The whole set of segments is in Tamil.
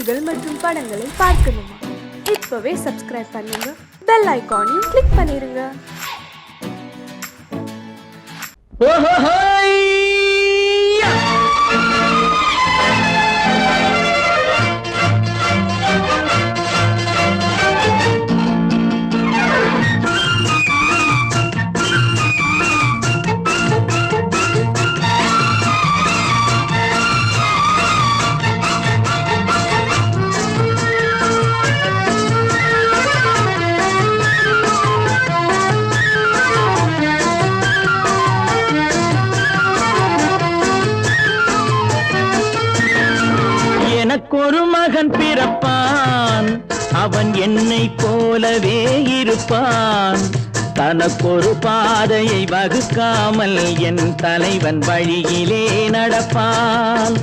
செய்திகள் மற்றும் படங்களை பார்க்கணுமா? இப்பவே சப்ஸ்கிரைப் பண்ணுங்க, பெல் ஐகானையும் கிளிக் பண்ணிருங்க. எனக்கொரு மகன் பிறப்பான், அவன் என்னை போலவே இருப்பான். தனக்கொரு பாதையை வகுக்காமல் என் தலைவன் வழியிலே நடப்பான்.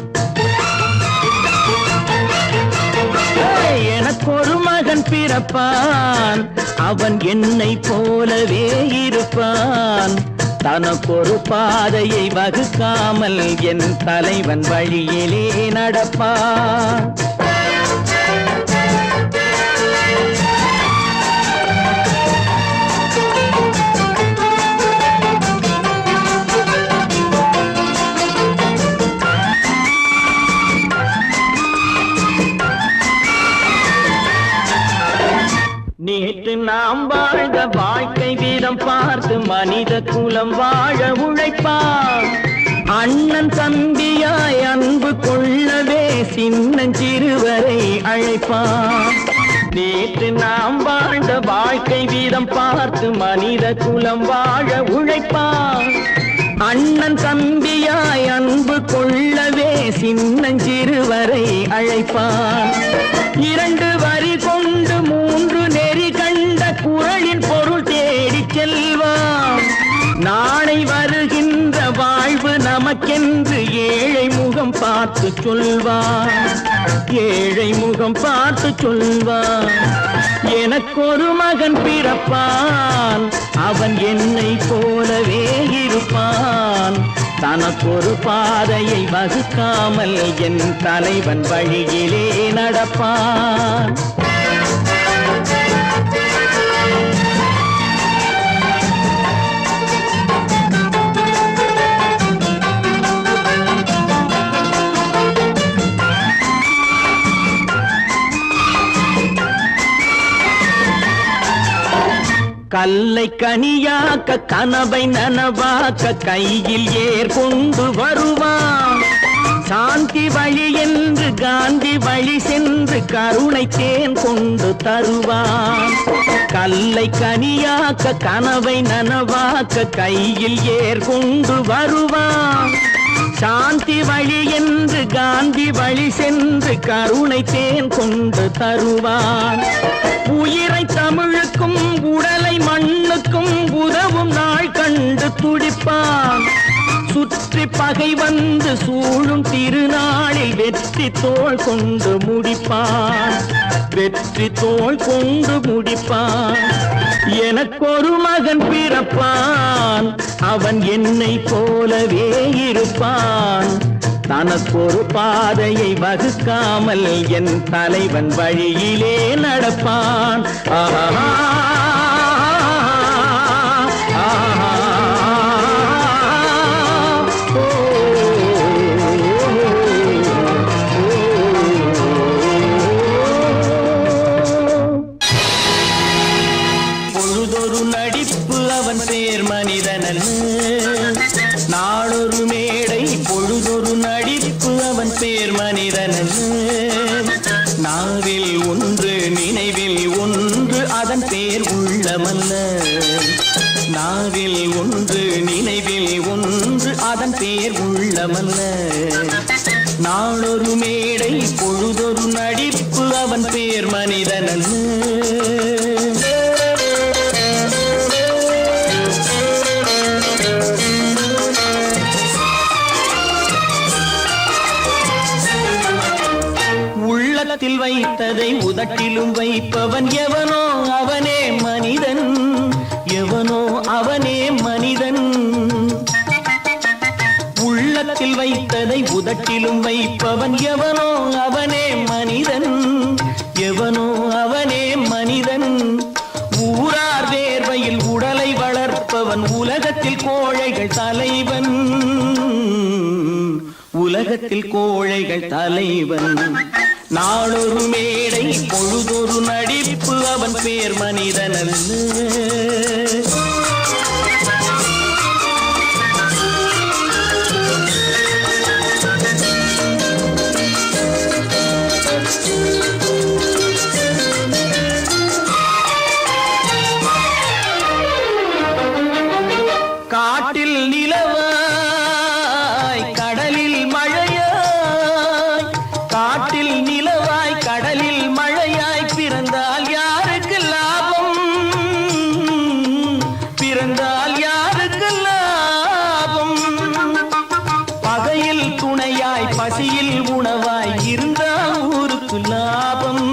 எனக்கொரு மகன் பிறப்பான், அவன் என்னை போலவே இருப்பான். தனக்கொரு பாதையை வகுக்காமல் என் தலைவன் வழியிலே நடப்பான். நேற்று நாம் வாழ்ந்த வாழ்க்கை வீதம் பார்த்து மனித குலம் வாழ உழைப்பான். அண்ணன் தம்பியாய் அன்பு கொள்ளவே சின்னஞ்சிறுவரை அழைப்பான். நேற்று நாம் வாழ்ந்த வாழ்க்கை வீதம் பார்த்து மனித குலம் வாழ உழைப்பான். அண்ணன் தம்பியாய் அன்பு கொள்ளவே சின்னஞ்சிறுவரை அழைப்பான். இரண்டு வரி கொண்டு மூன்று நெறி கண்ட குறளின் பொருள் தேடி செல்வான். நாளை வருகின்ற வாழ்வு நமக்கென்று ஏழை முகம் பார்த்து சொல்வான். ஏழை முகம் பார்த்து சொல்வான். எனக்கொரு மகன் பிறப்பான், அவன் என்னை போலவே இருப்பான். தனக்கொரு பாதையை வகுக்காமல் என் தலைவன் வழியிலே நடப்பான். கல்லை கனியாக்க கனவை நனவாக்க கையில் ஏற்கொண்டு வருவான். சாந்தி வழி என்று காந்தி வழி சென்று கருணை தேன் கொண்டு தருவான். கல்லை கனியாக்க கனவை நனவாக்க கையில் ஏற்கொண்டு வருவான். சாந்தி வழி என்று காந்தி வழி சென்று கருணை தேன் கொண்டு தருவான். உயிரை தமிழுக்கும் உடலை மண்ணுக்கும் உதவும் நாள் கண்டு துடிப்பான். சுற்றி பகை வந்து சூழும் திருநாளில் வெற்றி தோள் கொண்டு முடிப்பான். வெற்றி தோள் கொண்டு முடிப்பான். எனக்கொரு மகன் பிறப்பான், அவன் என்னை போலவே இருப்பான். தனக்கொரு பாதையை வகுக்காமல் என் தலைவன் வழியிலே நடப்பான். ஆஹா பொழுதொரு நடிப்பு அவன் பேர் மனிதனல்ல. நாளொரு மேடை பொழுதொரு நடிப்பு அவன் பேர் மனிதனல்ல. நாவில் ஒன்று நினைவில் ஒன்று அதன் பேர் உள்ளமல்ல. நாவில் ஒன்று நினைவில் ஒன்று அதன் பேர் உள்ளமல்ல. நாளொரு மேடை பொழுதொரு நடிப்பு அவன் பேர் மனிதனல்ல. உள்ளத்தில் வைத்ததை உதட்டிலும் வைப்பவன் எவனோ அவனே மனிதன். எவனோ அவனே மனிதன். உள்ளத்தில் வைத்ததை உதட்டிலும் வைப்பவன் எவனோ அவனே மனிதன். உலகத்தில் கோழைகள் தலைவன். நாளொரு மேடை பொழுதொரு நடிப்பு அவன் பேர் மனிதனல்ல. காட்டில் நிலவாய் கடலில் மழையாய், காட்டில் நிலவாய் கடலில் மழையாய் பிறந்தால் யாருக்கு லாபம், பிறந்தால் யாருக்கு லாபம். பகையில் துணையாய் பசியில் உணவாய் இருந்தால் ஊருக்கு லாபம்,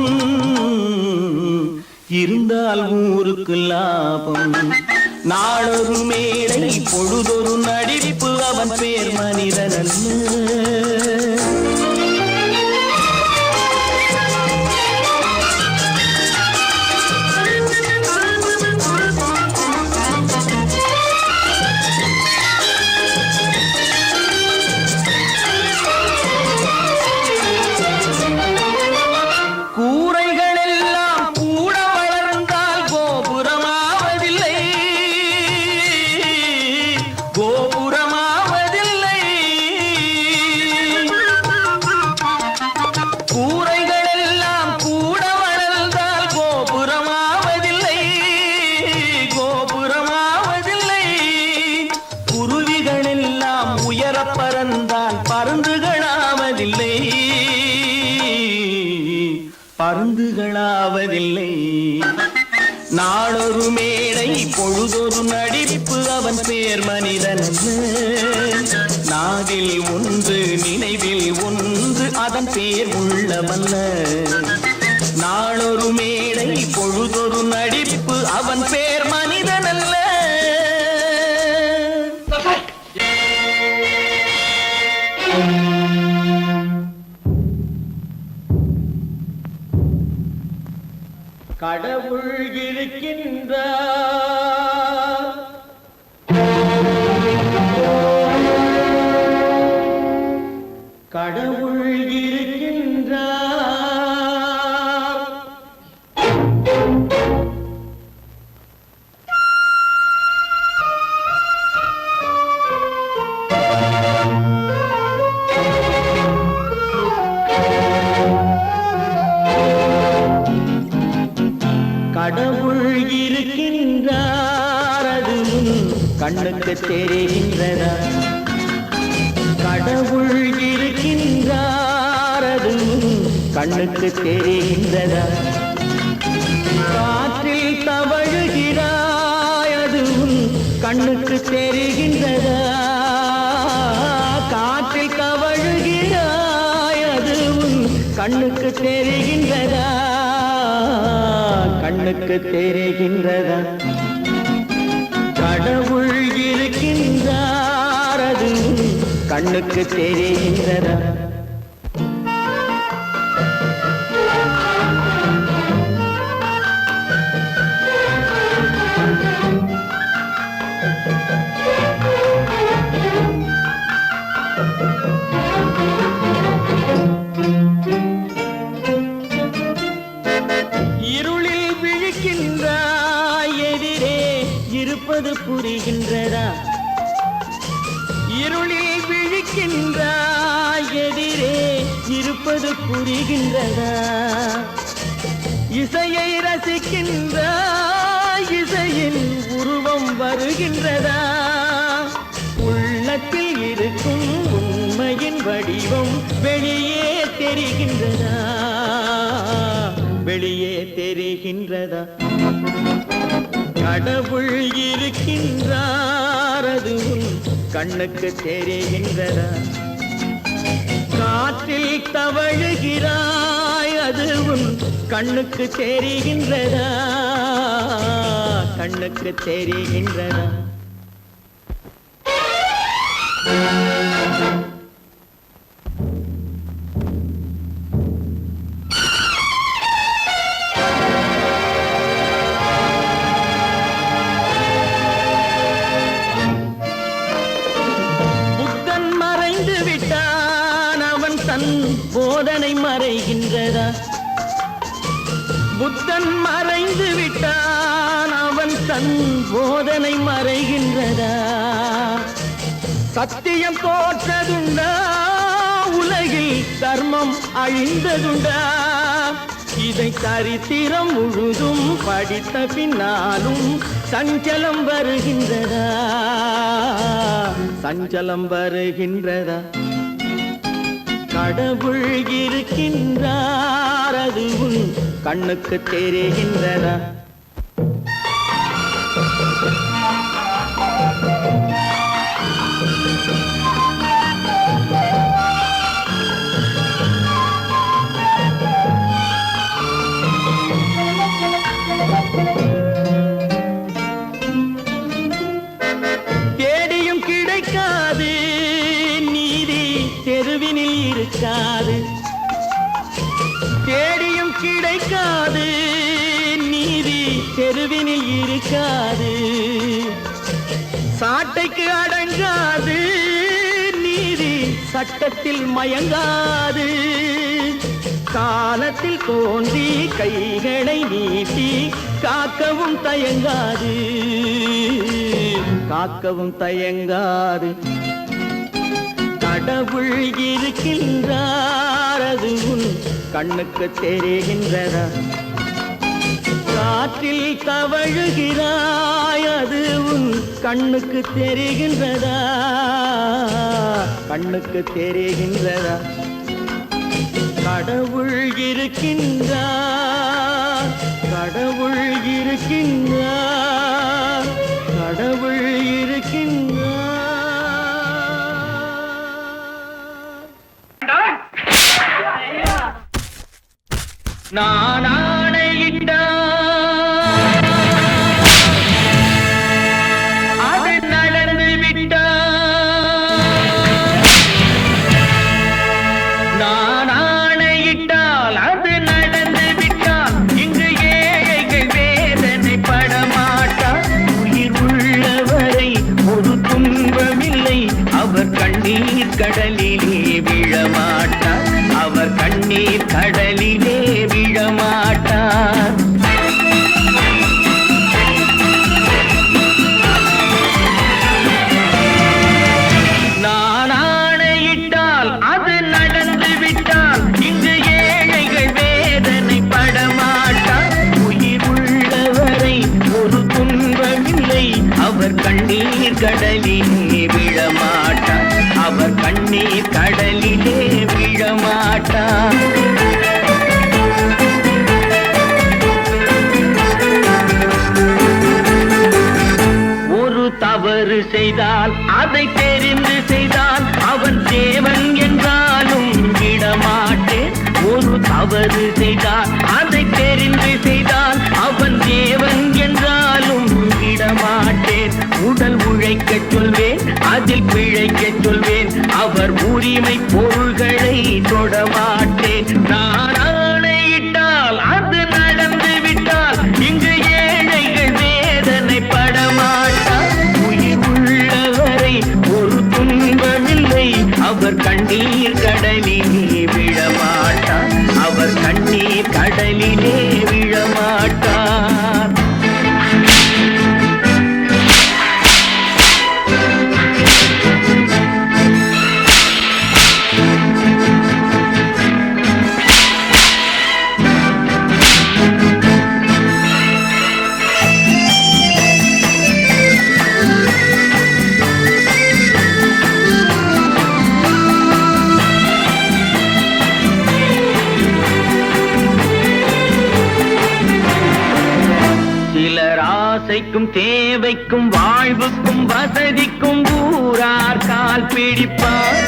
இருந்தால் ஊருக்கு லாபம். நாளொரு மேடை பொழுதொரு நடிப்பு அவன் பேர் மனிதனல்ல. பறந்தால் பருந்துகளாவதில்லை, பருந்துகளாவதில்லை. நாளொரு மேடை பொழுதொரு நடிப்பு அவன் பேர் மனிதனல்ல. நாவில் ஒன்று நினைவில் ஒன்று அதன் பேர் உள்ளவல்ல. நாளொரு மேடை பொழுதொரு நடிப்பு அவன் பேர் மனிதனல்ல. கடவுள் இருக்கின்றார், கடவுள் இருக்கின்றார். கடவுள் இருக்கின்றார், அது கண்ணுக்கு தெரிகின்றதா? கடவுள் இருக்கின்றார், அது கண்ணுக்கு தெரிகின்றதா? காற்றில் தவழுகிறாய், அது கண்ணுக்கு தெரிகின்றதா? காற்றில் தவழுகிறாய், அது கண்ணுக்கு தெரிகின்றதா? கண்ணுக்கு தெரிகின்றதா? கடவுள் இருக்கின்றார், அது கண்ணுக்கு தெரிகின்றதா? இருளில் விழிக்கின்றாய், எதிரே இருப்பது புரிகின்றதா? இருளில் விழிக்கின்றாய், எதிரே இருப்பது புரிகின்றதா? இசையை ரசிக்கின்றாய், இசையின் உருவம் வருகின்றதா? உள்ளத்தில் இருக்கும் உண்மையின் வடிவம் வெளியே தெரிகின்றதா? வெளியே தெரிகின்றதா? கடவுள் இருக்கின்றார், அது கண்ணுக்கு தெரிகின்றதா? காற்றில் தவழுகிறாய், அது கண்ணுக்கு தெரிகின்றதா? கண்ணுக்கு தெரிகின்றதா? குறைகின்றதா? புத்தன் மறைந்து விட்டான், அவன் தன் போதனை மறைகின்றதா? சத்தியம் தோற்றதுண்டா? உலகில் தர்மம் அழிந்ததுண்டா? இதை சரித்திரம் முழுதும் படித்த பின்னாலும் சஞ்சலம் வருகின்றதா? சஞ்சலம் வருகின்றதா? கடவுள் இருக்கின்றார், அது உன் கண்ணுக்கு தெரிகின்றதா? தேடியும் கிடைக்காது நீதி, தெருவினில் இருக்காது. தேடியும் கிடைக்காது நீதி, தெருவினில் இருக்காது. சாட்டைக்கு அடங்காது நீதி, சட்டத்தில் மயங்காது. காலத்தில் தோன்றி கைகளை நீட்டி காக்கவும் தயங்காது, காக்கவும் தயங்காது. கடவுள் இருக்கின்றார், அது உன் கண்ணுக்கு தெரிகின்றதா? காற்றில் தவழுகிறாய், அது உன் கண்ணுக்கு தெரிகின்றதா? கண்ணுக்கு தெரிகின்றதா? கடவுள் இருக்கின்றார், கடவுள் இருக்கின்றார், கடவுள் இருக்கின்றார். நான் ஆணையிட்டார், அது நடந்து விட்டார். நான் ஆணையிட்டால் அது நடந்து விட்டால், இங்கு ஏழைகள் வேதனை படமாட்டார். உயிர் உள்ளவரை ஒரு துன்பமில்லை, அவர் கண்ணீர் கடலிலே விழமாட்டார். அவர் கண்ணீர் கடலிலே விழமாட்டார். நான் ஆணையிட்டால் அது நடந்து விட்டால், இங்கு ஏழைகள் வேதனை படமாட்டார். உயிர் உள்ளவரை ஒரு துன்பமில்லை, அவர் கண்ணீர் கடலிலே விழமாட்டார். அவர் கண்ணீர் கடலிலே விழமாட்டார். ஒரு தவறு செய்தால் அதை தெரிந்து செய்தால் அவன் தேவன் என்றாலும் விடமாட்டேன். ஒரு தவறு செய்தால் அதை தெரிந்து செய்தால் அவன் தேவன் என்றாலும் விடமாட்டேன். உடல் உழைக்கச் சொல்வேன், அதில் பிழைக்கச் சொல்வேன், அவர் உரிமை பொருள்களை தொடமாட்டேன். நான் ஆணையிட்டால் அது நடந்து விட்டால், இங்கு ஏழைகள் வேதனை படமாட்டார். உயிர் உள்ளவரை ஒரு துன்பமில்லை, அவர் கண்ணீர் கடலிலே விழமாட்டார். அவர் கண்ணீர் கடலிலே விழமாட்டார். ஆசைக்கும் தேவைக்கும் வாழ்வுக்கும் வசதிக்கும் ஊரார் கால் பிடிப்பார்.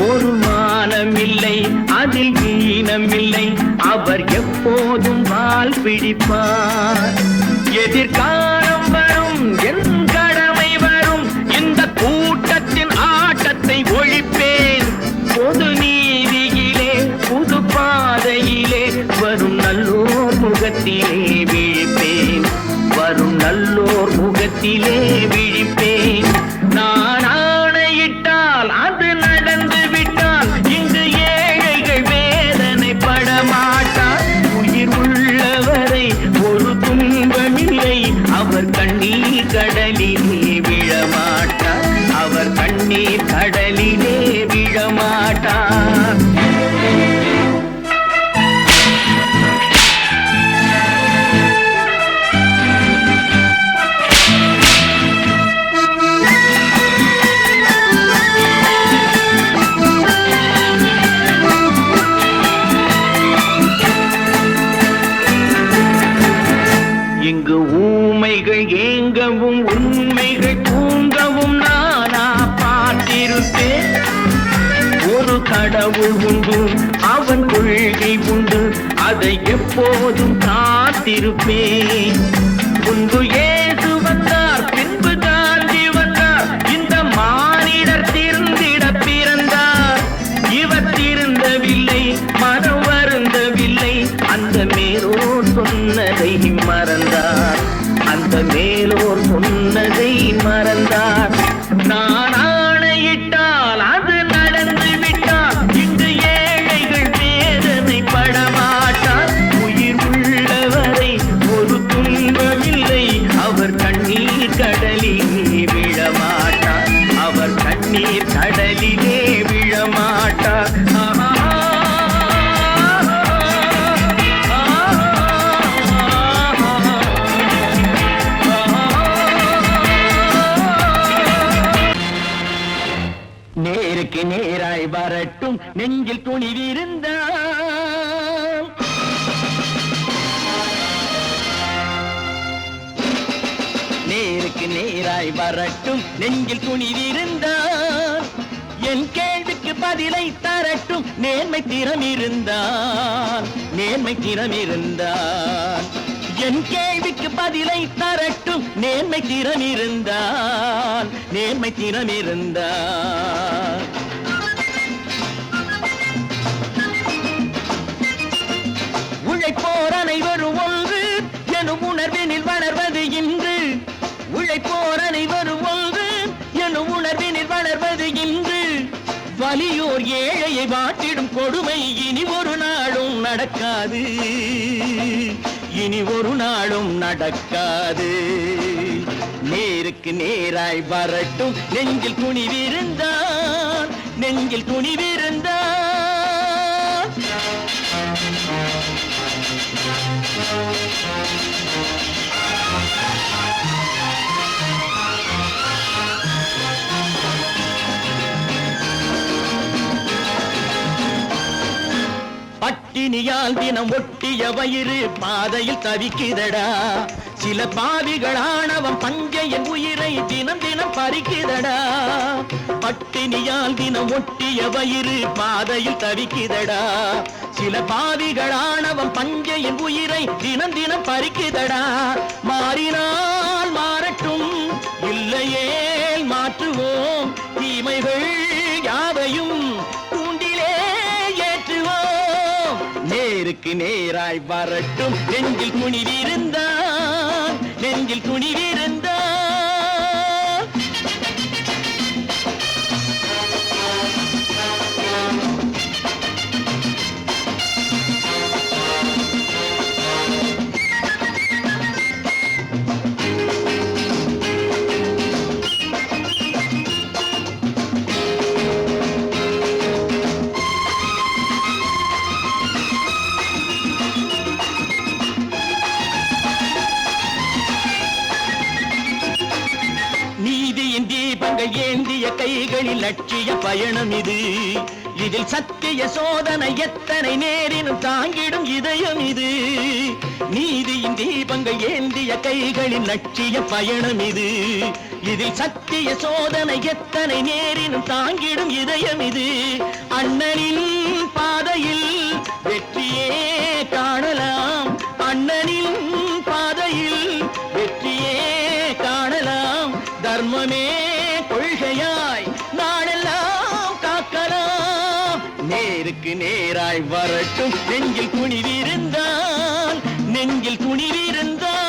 ஒரு மானமில்லை, அதில் ஈனமில்லை, அவர் எப்போதும் வால் பிடிப்பார். எதிர்காலம் வரும், என் கடமை வரும், இந்த கூட்டத்தின் ஆட்டத்தை ஒழிப்பேன். பொது நீதியிலே புது பாதையிலே வரும் நல்லோர் முகத்திலே விழிப்பேன். வரும் நல்லோர் முகத்திலே விழிப்பேன். நான் ஆணையிட்டால் அது நடந்து விட்டால், இங்கு ஏழைகள் வேதனை உறங்கவும் உண்மைகள் தூங்கவும் நானா பார்த்திருப்பேன். ஒரு கடவுள் உண்டு, அவன் கொள்கை உண்டு, அதை எப்போதும் காத்திருப்பேன். முன்பு இயேசு வந்தார், பின்பு காந்தி வந்தார், இந்த மானிடர் திருந்திட பிறந்தார். இவர் திருந்தவில்லை, மனம் வருந்தவில்லை, அந்த மேலோர் சொன்னதை மறந்தார், அந்த மேலோர் சொன்னதை மறந்தார். நான் ஆணையிட்டால் அது நடந்து விட்டால், இங்கு ஏழைகள் வேதனை படமாட்டார். உயிர் உள்ளவரை ஒரு துன்பமில்லை, அவர் கண்ணீர் கடலிலே விழமாட்டார், அவர் கண்ணீர் கடலிலே விழமாட்டார். நேருக்கு நேராய் வரட்டும், நெஞ்சில் துணிவிருந்தால். நேருக்கு நேராய் வரட்டும், நெஞ்சில் துணிவிருந்தால். என் கேள்விக்கு பதிலை தரட்டும், நேர்மை திறம் இருந்தால், நேர்மை திறம் இருந்தால். என் கேள்விக்கு பதிலை தரட்டும், நேர்மை திறம் இருந்தால், நேர்மை திறம் இருந்தால். உழைப்போர் அனைவரும் ஒன்று எனும் உணர்வினில் வளர்வது இன்று. உழைப்போர் அனைவரும் ஒன்று எனும் உணர்வினில் வளர்வது இன்று. வலியோர் ஏழையை வாட்டிடும் கொடுமை இனி ஒரு நாளும் நடக்காது, இனி ஒரு நாளும் நடக்காது. நேருக்கு நேராய் வரட்டும், நெஞ்சில் துணிவிருந்தால், நெஞ்சில் துணிவிருந்தால். பட்டினியால் தினம் ஒட்டிய வயிறு பாதையில் தவிக்குதடா. சில பாவிகள் ஆணவம் பஞ்சையின் உயிரை தினம் தினம் பறிக்குதடா. பட்டினியால் தினம் ஒட்டிய வயிறு பாதையில் தவிக்குதடா. சில பாவிகள் ஆணவம் பஞ்சையின் உயிரை தினம் தினம் பறிக்குதடா. மாறினால் மாறட்டும், இல்லையே மாற்றுவோம், தீமைகள் யாவையும் தூண்டிலே ஏற்றுவோம். நேருக்கு நேராய் வரட்டும், நெஞ்சில் துணிவிருந்தால், நெஞ்சில் துணிவிருந்தால். நீதியின் தீபங்கள் ஏந்திய கைகளில் லட்சிய பயணம் இது. இதில் சத்திய சோதனை எத்தனை நேரினும் தாங்கிடும் இதயம் இது. நீதியின் தீபங்கள் ஏந்திய கைகளில் லட்சிய பயணம் இது. இதில் சத்திய சோதனை எத்தனை நேரினும் தாங்கிடும் இதயம் இது. அண்ணனின் பாதையில் வெற்றியே காணலாம், அண்ணனின் பாதையில் வெற்றியே காணலாம். தர்மமே கொள்கையாய் நாடெல்லாம் காக்கலாம். நேருக்கு நேராய் வரட்டும், நெஞ்சில் துணிவிருந்தால், நெஞ்சில் துணிவிருந்தால்.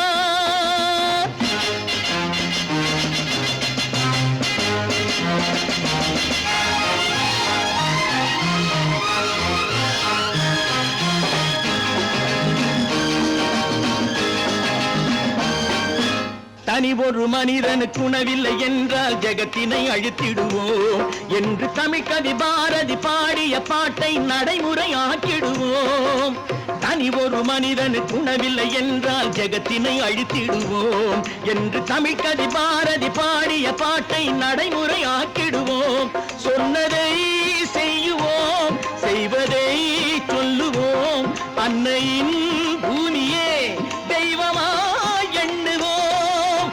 தனி ஒரு மனிதனுக்கு உணவில்லை என்றால் ஜெகத்தினை அழித்திடுவோம் என்று தமிழ் கவி பாரதி பாடிய பாட்டை நடைமுறையாக்கிடுவோம். தனி ஒரு மனிதனுக்கு உணவில்லை என்றால் ஜெகத்தினை அழித்திடுவோம் என்று தமிழ் கவி பாரதி பாடிய பாட்டை நடைமுறையாக்கிடுவோம். சொன்னதை செய்யுவோம், செய்வதை சொல்லுவோம், அன்னையின் பூமியே தெய்வமா எண்ணுவோம்.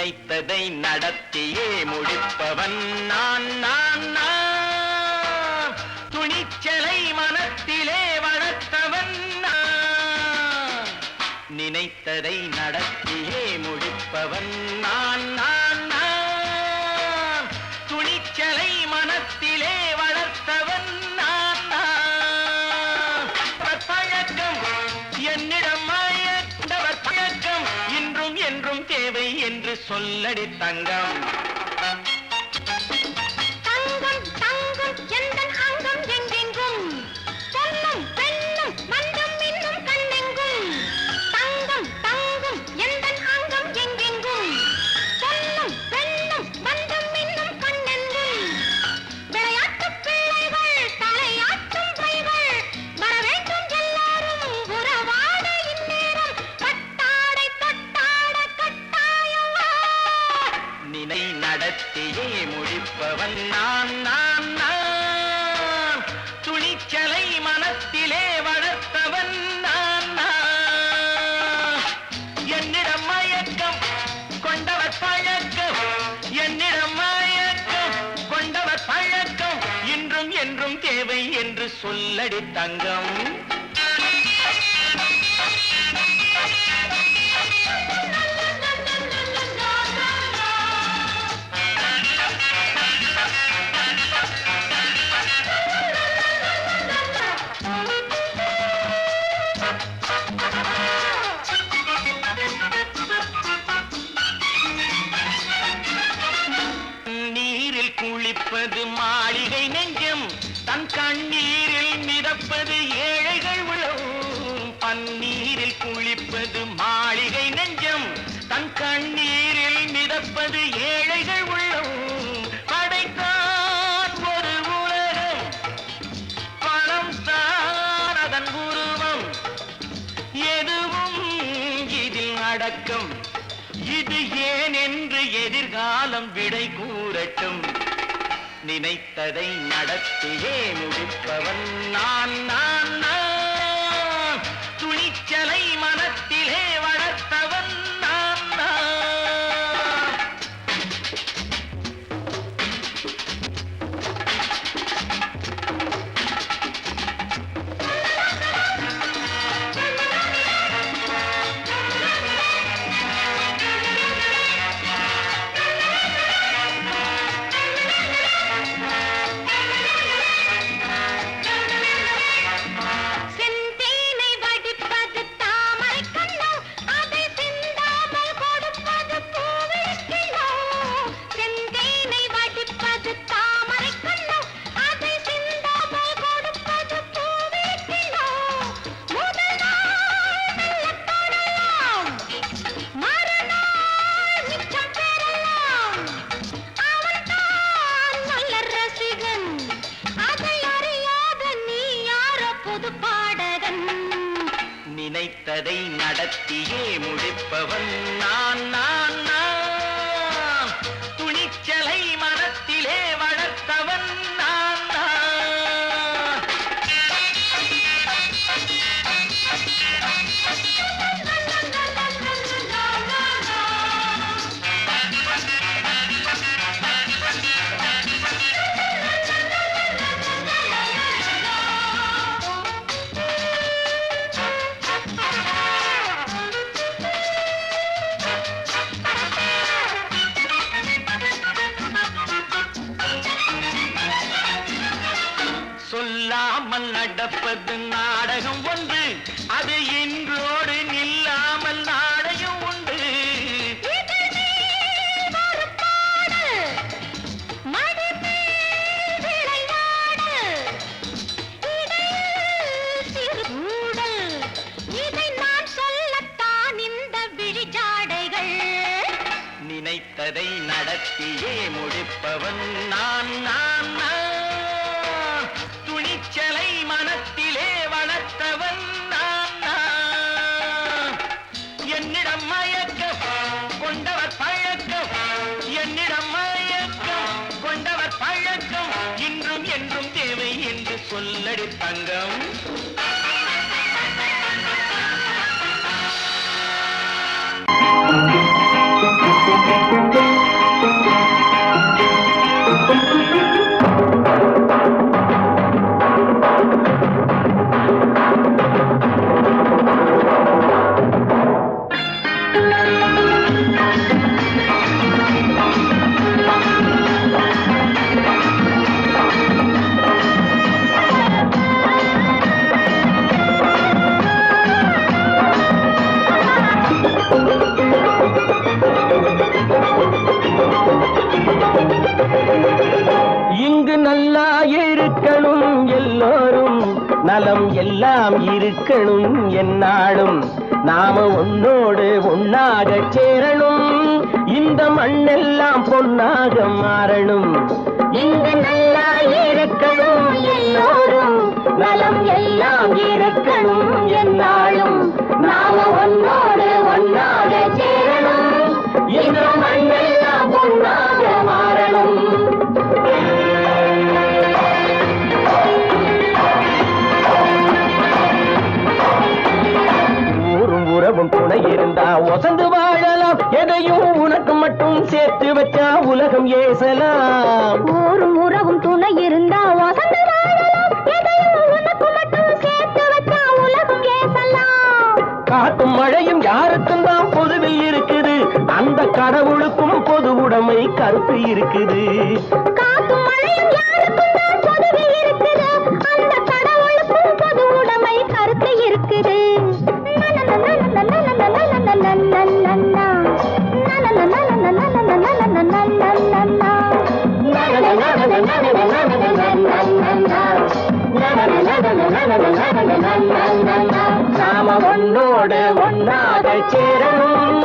நினைத்ததை நடத்தியே முடிப்பவன் நான் நான் நான். துணிச்சலை மனத்திலே வளர்த்தவன் நான். நினைத்ததை நடத்தியே முடிப்பவன் நான் நான் நான். துணிச்சலை மனத்திலே வளர்த்தவன் நான் நான். பழக்கம் என்னிடம் மாயவர் பழக்கம் இன்றும் என்றும் தேவை என்று சொல்லடி தங்கம். தங்கம் தங்கம் எந்தன் அங்கம் எங்கெங்கும் பொன்னும் பெண்ணும் மந்தம் இன்னும் கண்ணெங்கும். தங்கம் தங்கம் எந்தன் அங்கம் எங்கெங்கும் பொன்னும் பெண்ணும் மந்தம் இன்னும் கண்ணெங்கும். விளையாட்டு பிள்ளைகள் தலையாட்டும் பைகள் வர வேண்டும் எல்லாரும் உறவாட இந்நேரம் பட்டாடை தொட்டாட கட்டாயவா. நினை நடத்தியே முடிப்பவன் நான் நான் நான். துணிச்சலை மனத்திலே வளர்த்தவன் நான் நான். என்னிடம் மயக்கம் கொண்டவர் பழக்கம். என்னிடம் மயக்கம் கொண்டவர் பழக்கம் இன்றும் என்றும் தேவை என்று சொல்லடி தங்கம். நீரில் குளிப்பது மாளிகை நெஞ்சம். தன் கண்ணீரில் மிதப்பது ஏழைகள் உளம். பன்னீரில் குளிப்பது மாளிகை நெஞ்சம். தன் கண்ணீரில் மிதப்பது ஏழைகள் உள்ளம். படைத்தான் ஒரு உலகம் பணம் தான் அதன் உருவம். எதுவும் இதில் அடக்கம். இது ஏன் என்று எதிர்காலம் விடை கூறட்டும். நினைத்ததை நடத்தியே முடிப்பவன் நான் நான் நான். துணிச்சலை மனத்திலே வளர்த்தவன் நான் நான். செந்தேனை வடிப்பது தாமரை கண்ணோ அதை சிந்தாமல் கொடுப்பது பூவிழிக்கிண்ணோ. செந்தேனை வடிப்பது தாமரை கண்ணோ அதை சிந்தாமல் கொடுப்பது பூவிழிக்கிண்ணோ. முதல் நாள் மெல்ல தொடலாம் மறுநாள் மிச்சம் பெறலாம். அவன்தான் நல்ல ரசிகன் அதை அறியாத நீ யாரோ புது பாடகன். நினைத்ததை நடத்தியே முடிப்பவன் நான் நான் நான். துணிச்சலை மனத்திலே வளர்த்தவன் நான் நான். சொல்லாமல் நடப்பது நாடகம் ஒன்று. அது இன்றோடு நில்லாமல் நாடகம் உண்டு. இதழ் மேல் ஒரு பாடு, மடி மேல் விளையாடு, இடையில் சிறு ஊடல். இதை நான் சொல்லத்தான் இந்த விழிஜாடைகள். நினைத்ததை நடத்தியே முடிப்பவன் நான் நான் நான். துணிச்சலை மனத்திலே வளர்த்தவன் நான் நான். என்னிடம் மயக்கம் கொண்டவர் பழக்கம். என்னிடம் மயக்கம் கொண்டவர் பழக்கம் இன்றும் என்றும் தேவை என்று சொல்லடி தங்கம். நலம் எல்லாம் இருக்கணும் என்னாலும் நாம ஒன்னோடு ஒன்னாக சேரணும் இந்த மண்ணெல்லாம் பொன்னாக மாறணும் இங்கு நல்லா இருக்கணும் எல்லோரும் நலம் எல்லாம் இருக்கணும் என்னாலும் நாம ஒன்னோடு ஒன்னாக சேரணும் இந்த மண்ணெல்லாம் பொன்னாக மாறணும் துணை இருந்தா வசந்து வாழலாம் எதையும் உனக்கு மட்டும் சேர்த்து வச்சா உலகம் ஏசலாம் ஊரும் உறவும் துணை இருந்தா வசந்து வாழலாம் எதையும் உனக்கு மட்டும் சேர்த்து வச்சா உலகம் ஏசலாம் காத்தும் மழையும் யாருக்கும் தான் பொதுவில் இருக்குது அந்த கடவுளுக்கும் பொது உடைமை கருத்து இருக்குது காத்தும் மழையும் யாருக்கும் தான் பொதுவில் இருக்குது அந்த கடவுளுக்கும் பொது உடைமை கருத்து இருக்குது நாம ஒன்னோடு ஒன்னாக சேரணும்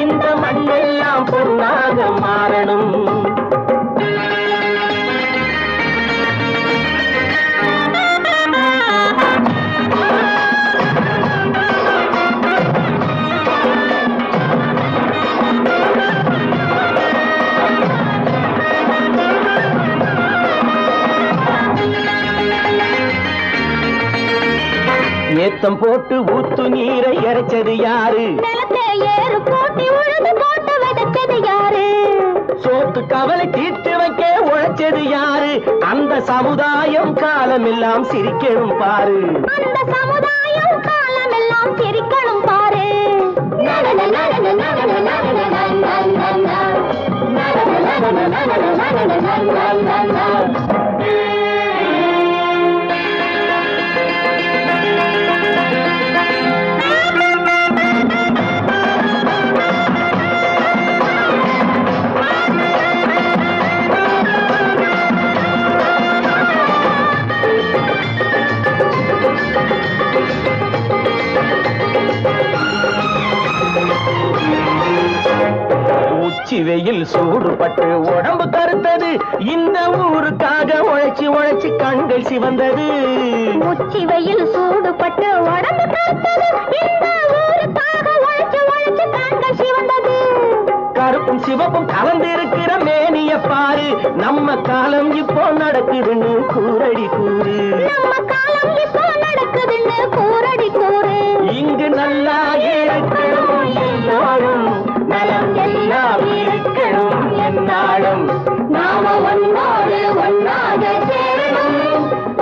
இந்த மண்ணெல்லாம் பொன்னாக மாறணும் ஏத்தம் போட்டு ஊத்து நீரை இறைச்சது யாரு ஏறு போட்டி உழுது போட்டு விதைச்சது யாரு சோத்து கவலை தீர்த்து வைக்க உழைச்சது யாரு அந்த சமுதாயம் காலமெல்லாம் சிரிக்கணும் பாரு அந்த சமுதாயம் காலமெல்லாம் சிரிக்கணும் பாரு உச்சி வெயில் சூடுபட்டு உடம்பு கருத்தது இந்த ஊருக்காக உழைச்சி உழைச்சி கண்கள் சிவந்தது உச்சி வெயில் சூடுபட்டு உடம்பு கருத்தது இந்த ஊருக்காக உழைச்சி உழைச்சி கண்கள் சிவந்தது கருப்பும் சிவப்பும் கலந்திருக்கிற மேனிய பாரு நம்ம காலம் இப்போ நடக்குதுன்னு கூரடி கூறு நம்ம காலம் இப்போ நடக்குதுன்னு கூரடி கூறு இங்கு நல்லா இருக்கணும் எல்லாரும் நலம் எல்லாம் இருக்கணும் என்னாலும் நாம ஒன்னோடு ஒன்னாக சேரணும்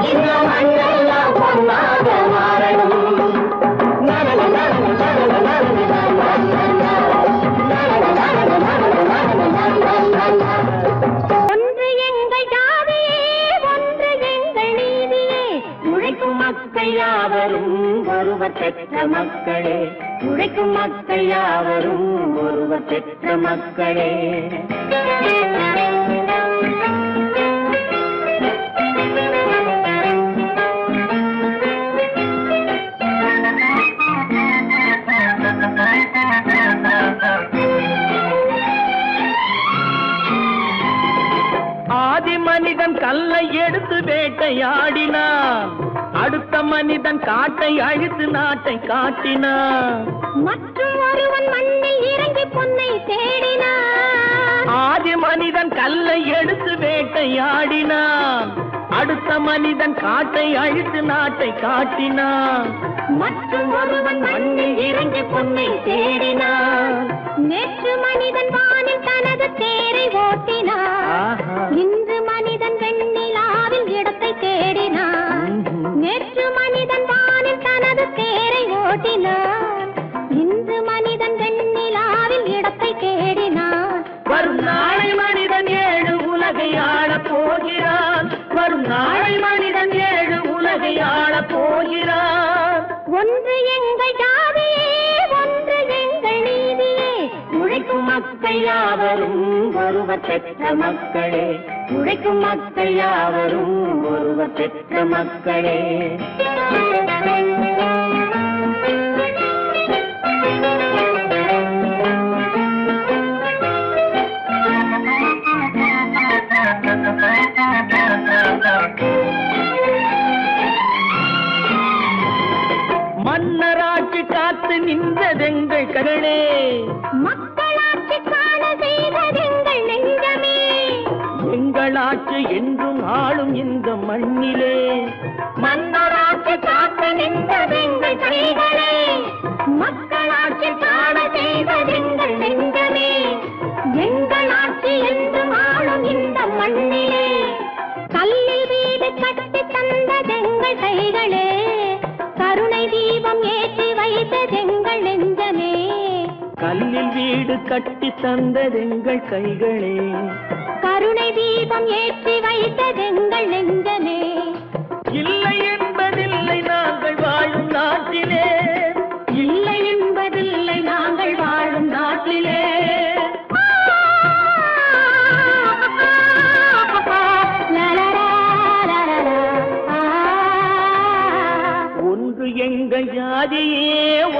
இந்த மண்ணெல்லாம் பொன்னாக மாறணும் ஒன்று எங்கள் ஜாதியே ஒன்று எங்கள் நீதியே உழைக்கும் மக்கள் யாவரும் ஒருவர் பெற்ற மக்களே உழைக்கும் மக்கள் யாவரும் ஒருவர் பெற்ற மக்களே ஆதி மனிதன் கல்லை எடுத்து வேட்டையாடினான் அடுத்த மனிதன் காட்டை அழித்து நாட்டை காட்டினான் மற்றும் ஒருவன் மண்ணில் இறங்கி பொன்னை தேடினான் ஆதி மனிதன் கல்லை எடுத்து வேட்டையாடினான் அடுத்த மனிதன் காட்டை அழித்து நாட்டை காட்டினான் மற்றும் ஒருவன் மண்ணில் இறங்கி பொன்னை தேடினான் நேற்று மனிதன் வானில் தனது தேரை ஓட்டினான் இன்று மனிதன் வெண்ணிலாவில் இடத்தை தேடினான் நேற்று மனிதன் வானில் தனது தேரை ஓட்டினான் இன்று மனிதன் வெண்ணிலாவில் இடத்தை தேடினான் வரும் நாளை மனிதன் ஏழு உலகை ஆளப் போகிறான் வரும் நாளை மனிதன் ஏழு உலகை ஆளப் போகிறான் ஒன்று எங்கள் ஜாதியே ஒன்று எங்கள் நீதியே உழைக்கும் மக்கள் யாவரும் ஒருவர் பெற்ற மக்களே உழைக்கும் மக்கள் யாவரும் ஒருவர் பெற்ற மக்களே மண்ணிலே மன்னராட்சி காக்க நின்றதெங்கள் கைகளே, மக்களாட்சி காண செய்வதெங்கள் நெஞ்சமே, எங்கள் ஆட்சி என்று ஆளும் இந்த மண்ணிலே, கல்லில் வீடு கட்டி தந்ததெங்கள் கைகளே, கருணை தீபம் ஏற்றி வைத்ததெங்கள் நெஞ்சமே, கல்லில் வீடு கட்டி தந்ததெங்கள் கைகளே, கருணை தீபம் ஏற்றி வைத்ததெங்கள் நெஞ்சமே, இல்லை என்பதில்லை நாங்கள் வாழும் நாட்டிலே, இல்லை என்பதில்லை நாங்கள் வாழும் நாட்டிலே. ஒன்று எங்கள் ஜாதியே,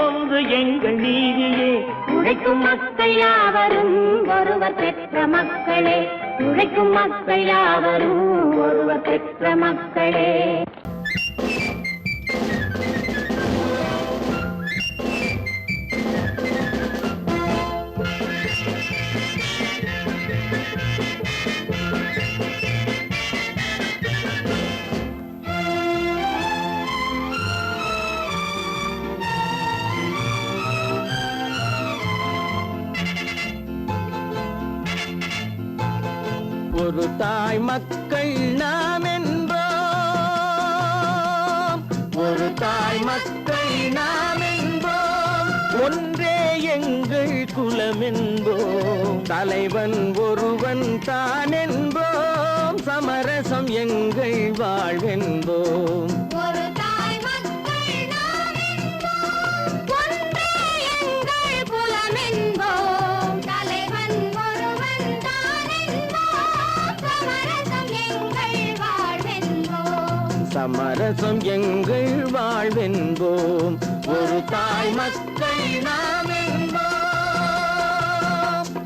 ஒன்று எங்கள் நீதியே, உழைக்கும் மக்கள் யாவரும் ஒருவர் பெற்ற மக்களே, உழைக்கும் மக்கள் யாவரும் ஒருவர் பெற்ற மக்களே. ஒரு தாய் மக்கள் நாம் என்போம், ஒரு தாய் மக்கள் நாம் என்போம், ஒன்றே எங்கள் குலம் என்போம், தலைவன் ஒருவன் தான் என்போம், சமரசம் எங்கள் வாழ்வென்போம். ஒரு தாய் மக்கள் நாம் என்போம், ஒன்றே எங்கள் குலம் என்போம், தலைவன் ஒருவன் தான் என்போம், சமரசம் எங்கள் வாழ்வென்போம், சமரசம் எங்கள் வாழ்வென்போம். ஒரு தாய் மக்கள் நாம் என்போம்.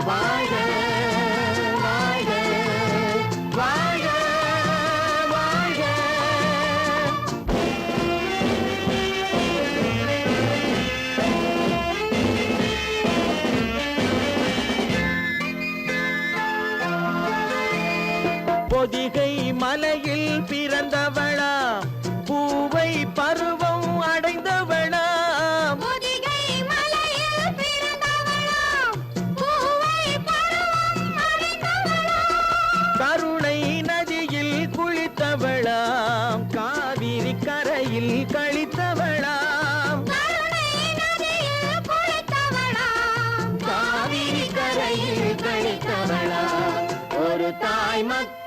வாழ்க வாழ்க வாழ்க வாழ்க. பொதிகை மலையில் பிறந்தவளா, பூவை பருவம் அடைந்தவளா, பொதிகை மலையில் பிறந்தவளாம், பூவை பருவம் அடைந்தவளாம், கருணை நதியில் குளித்தவளாம், காவிரி கரையில் கழித்தவளாம், கருணை நதியில் குளித்தவளாம், காவிரி கரையில் கழித்தவளாம். ஒரு தாய் மக்கள்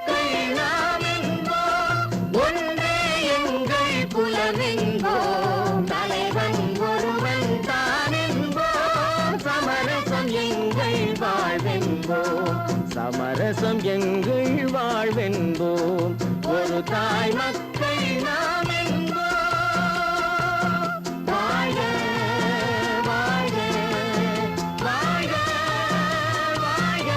நாம் என்போம், ஒன்றே எங்கள் குலம் என்போம், தலைவன் ஒருவன் தான் என்போம், சமரசம் எங்கள் வாழ்வென்போம், சமரசம் எங்கள் வாழ்வென்போம். ஒரு தாய் மக்கள் நாம் என்போம். வாழ்க வாழ்க வாழ்க வாழ்க.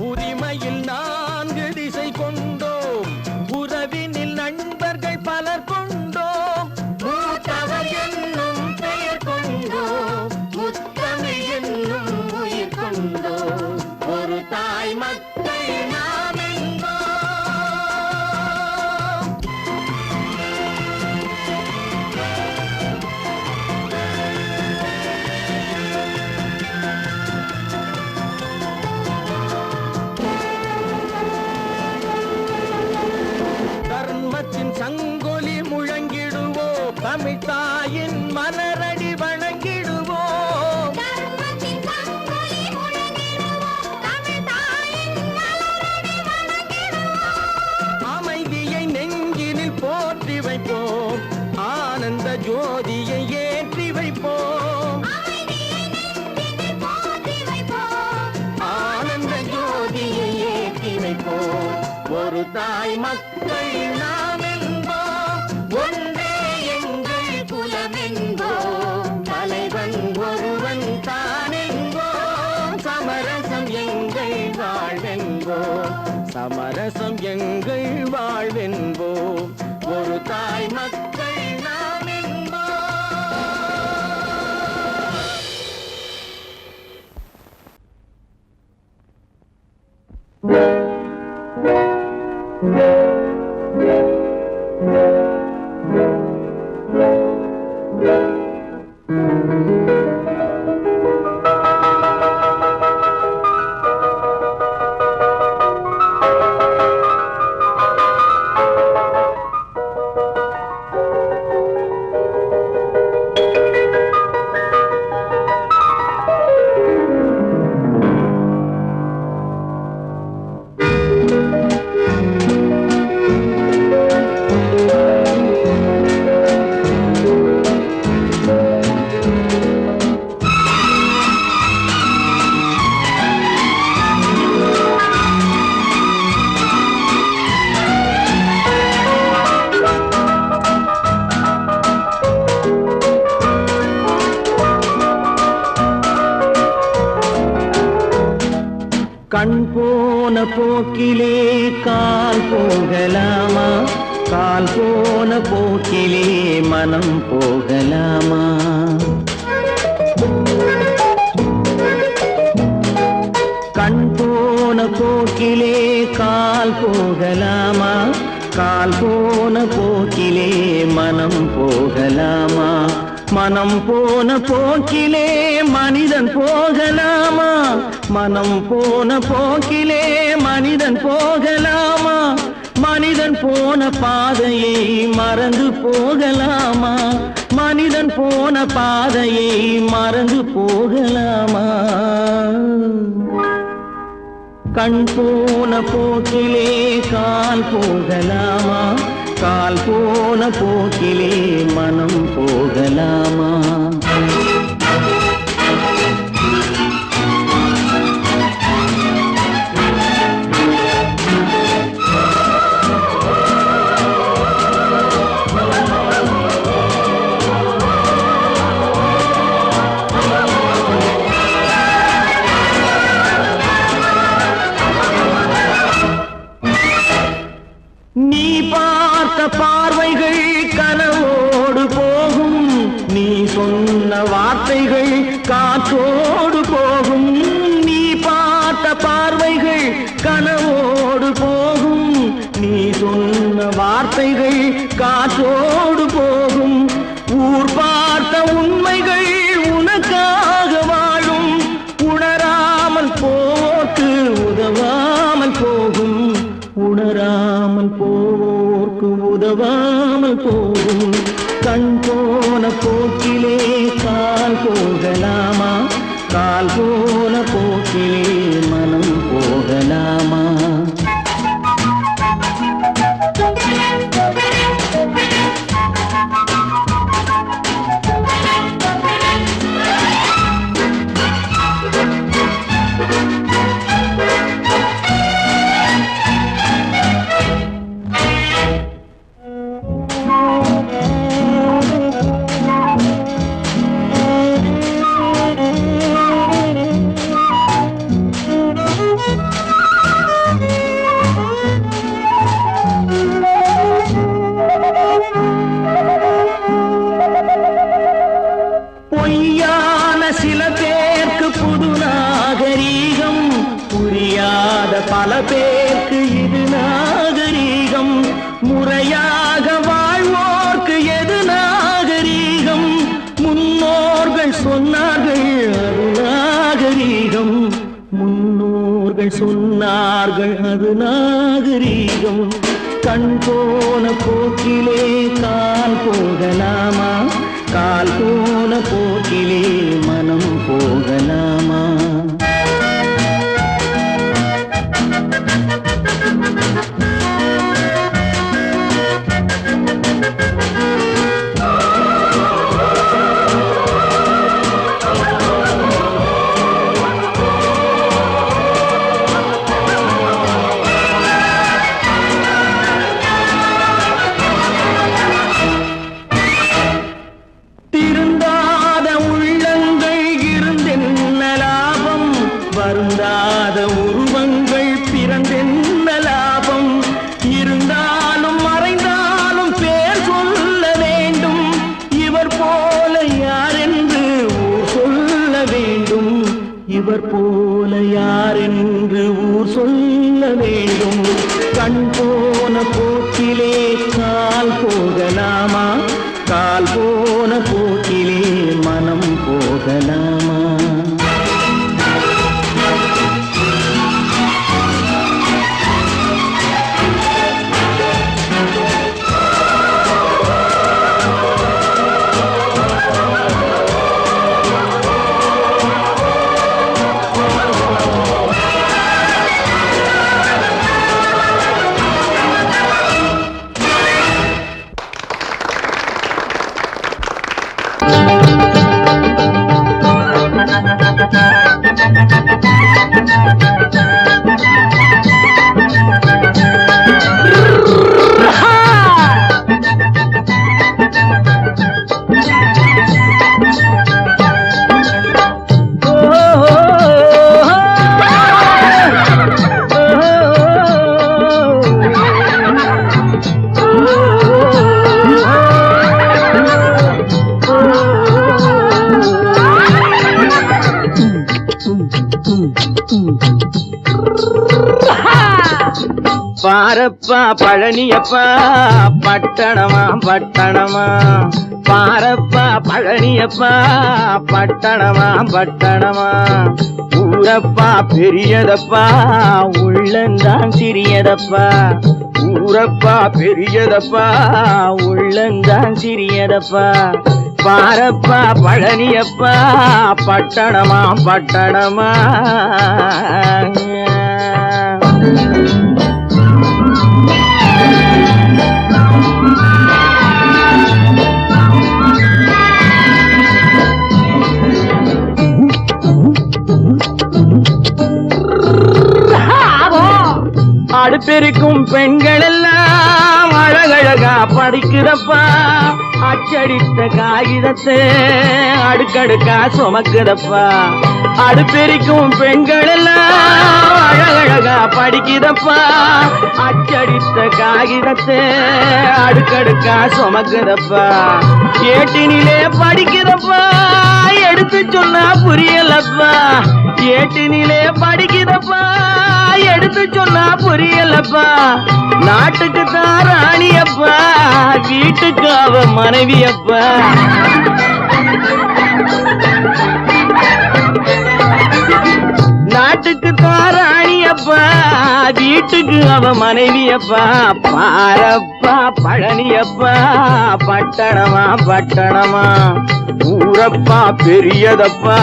உரிமையில் 4 திசை கொண்டோம், உறவினில் நண்பர்கள் பலர் கொண்டோம், மூத்தவர் என்னும் பெயர் கொண்டோம், முத்தமிழ் என்னும் உயிர் கொண்டோம். ஒரு தாய் மக்கள் நாம் என்போம். தர்மத்தின் சங்கொலி முழங்கிடுவோம், தமிழ் தாயின் மலரடி வணங்கிடுவோம், தர்மத்தின் சங்கொலி முழங்கிடுவோம், தமிழ் தாயின் மலரடி வணங்கிடுவோம், அமைதியை நெஞ்சினில் போற்றி வைப்போம், ஆனந்த ஜோதியை ஏற்றி வைப்போம், அமைதியை நெஞ்சினில் போற்றி வைப்போம், ஆனந்த ஜோதியை ஏற்றி வைப்போம். ஒரு தாய் மக்கள் நாம் என்போம், ஒன்றே எங்கள் குலம் என்போம், தலைவன் ஒருவன் தான் என்போம், சமரசம் எங்கள் வாழ்வென்போம், சமரசம் எங்கள் வாழ்வென்போம். ஒரு தாய் மக்கள் நாம் கண் போன போக்கிலே கால் போகலாமா, கால் போன போக்கிலே மனம் போகலாமா? கண் போன போக்கிலே கால் போகலாமா, கால் போன போக்கிலே மனம் போகலாமா? மனம் போன போக்கிலே மனிதன் போகலாமா, மனம் போன போக்கிலே மனிதன் போகலாமா? மனிதன் போன பாதையை மறந்து போகலாமா, மனிதன் போன பாதையை மறந்து போகலாமா? கண் போன போக்கிலே கால் போகலாமா, கால் போன போக்கிலே மனம் போகலாமா? நீ பார்த்த பார்வைகள் கனவோடு போகும், நீ சொன்ன வார்த்தைகள் காற்றோடு போகும். நீ பார்த்த பார்வைகள் கனவோடு போகும், நீ சொன்ன வார்த்தைகள் காற்றோடு போகும். ஊர் பார்த்த உண்மைகள் உனக்காக வாழும், உணராமல் போக்கு உதவாமல் போகும், உணராமல் போக்கு உதவாமல் போகும். கண் போன போக்கிலே கால் போகலாமா, கால் போன போக்கிலே மனம் போகலாமா? பொய்யான சில பேருக்கு புது நாகரீகம், புரியாத பல பேருக்கு இது நாகரீகம். முறையாக வாழ்வோர்க்கு எது நாகரீகம்? முன்னோர்கள் சொன்னார்கள் அது நாகரீகம், முன்னோர்கள் சொன்னார்கள் அது நாகரீகம். கண் போன போக்கிலே கால் போகலாமா, கால் போன போக்கிலே மனம் போகலாமா? திருந்தாத உள்ளங்கள் இருந்தென்ன லாபம், வருந்தாத உருவங்கள் பிறந்தென்ன லாபம்? இருந்தாலும் மறைந்தாலும் பேர் சொல்ல வேண்டும், இவர் போல யாரென்று ஊர் சொல்ல வேண்டும், இவர் போல யாரென்று ஊர் சொல்ல சொல்ல வேண்டும். கண் போன போக்கிலே கால் போகலாமா, கால் போன போக்கிலே மனம் போகலாமா? பாரப்பா பழனியப்பா பட்டணமா பட்டணமா, பாரப்பா பழனியப்பா பட்டணமா பட்டணமா. ஊரப்பா பெரியதப்பா உள்ளந்தான் சிறியதப்பா, ஊரப்பா பெரியதப்பா உள்ளந்தான் சிறியதப்பா. பாரப்பா பழனியப்பா பட்டணமா பட்டணமா. அடுப்பெருக்கும் பெண்கள் எல்லாம் அழகழகா படிக்குதப்பா, அச்சடித்த காகிதத்தை அடுக்கடுக்கா சுமக்குதப்பா. அடுப்பெருக்கும் பெண்கள் எல்லாம் அழகழகா படிக்குதப்பா, அச்சடித்த காகிதத்தை அடுக்கடுக்கா சுமக்குதப்பா. ஏட்டினிலே படிக்குதப்பா எடுத்து சொன்னா புரியலப்பா, ஏட்டினிலே படிக்குதப்பா எடுத்து சொன்னா புரியலப்பா. நாட்டுக்கு தான் ராணியப்பா, வீட்டுக்கு அவ மனைவியப்பா. நாட்டுக்கு தான் ராணியப்பா, வீட்டுக்கு அவ மனைவியப்பா. பாரப்பா பழனியப்பா பட்டணமா பட்டணமா. ஊரப்பா பெரியதப்பா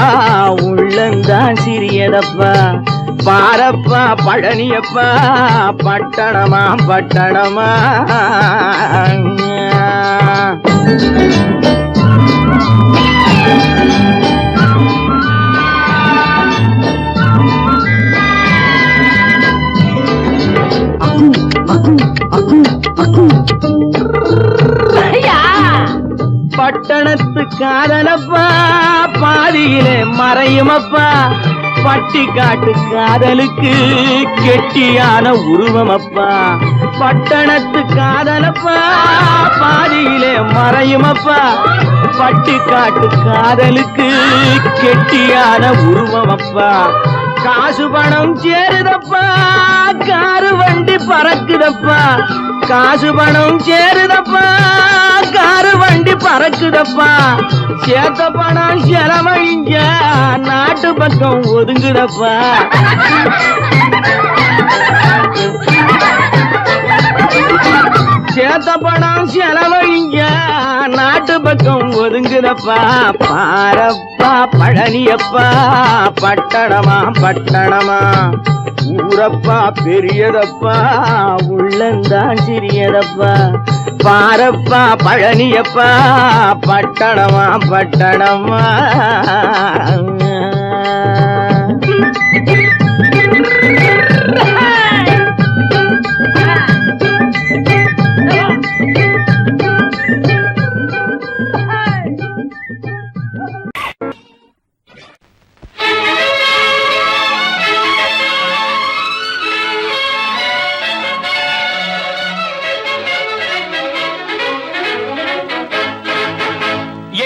உள்ளந்தான் சிறியதப்பா. பாரப்பா பழனியப்பா பட்டணமா பட்டணமா. பட்டணத்து காதலப்பா பாதியிலே மறையுமப்பா, பட்டி காட்டு காதலுக்கு கெட்டியான உருவமப்பா. பட்டணத்து காதலப்பா பாதியிலே மறையுமப்பா, பட்டி காட்டு காதலுக்கு கெட்டியான உருவமப்பா. காசு பணம் சேருதப்பா காரு வண்டி பறக்குதப்பா, காசு பணம் சேருதப்பா காரு வண்டி பறக்குதப்பா. சேத்த பணம் செலவழிஞ்ச நாட்டு பக்கம் ஒதுங்குதப்பா. சேத்த பணம் செலவழிஞ்ச நாட்டு பக்கம் ஒதுங்குதப்பா. பாரப்பா பழனியப்பா பட்டணமா பட்டணமா. ஊரப்பா பெரியதப்பா உள்ளந்தான் சிறியதப்பா. பாரப்பா பழனியப்பா பட்டணமா பட்டணமா.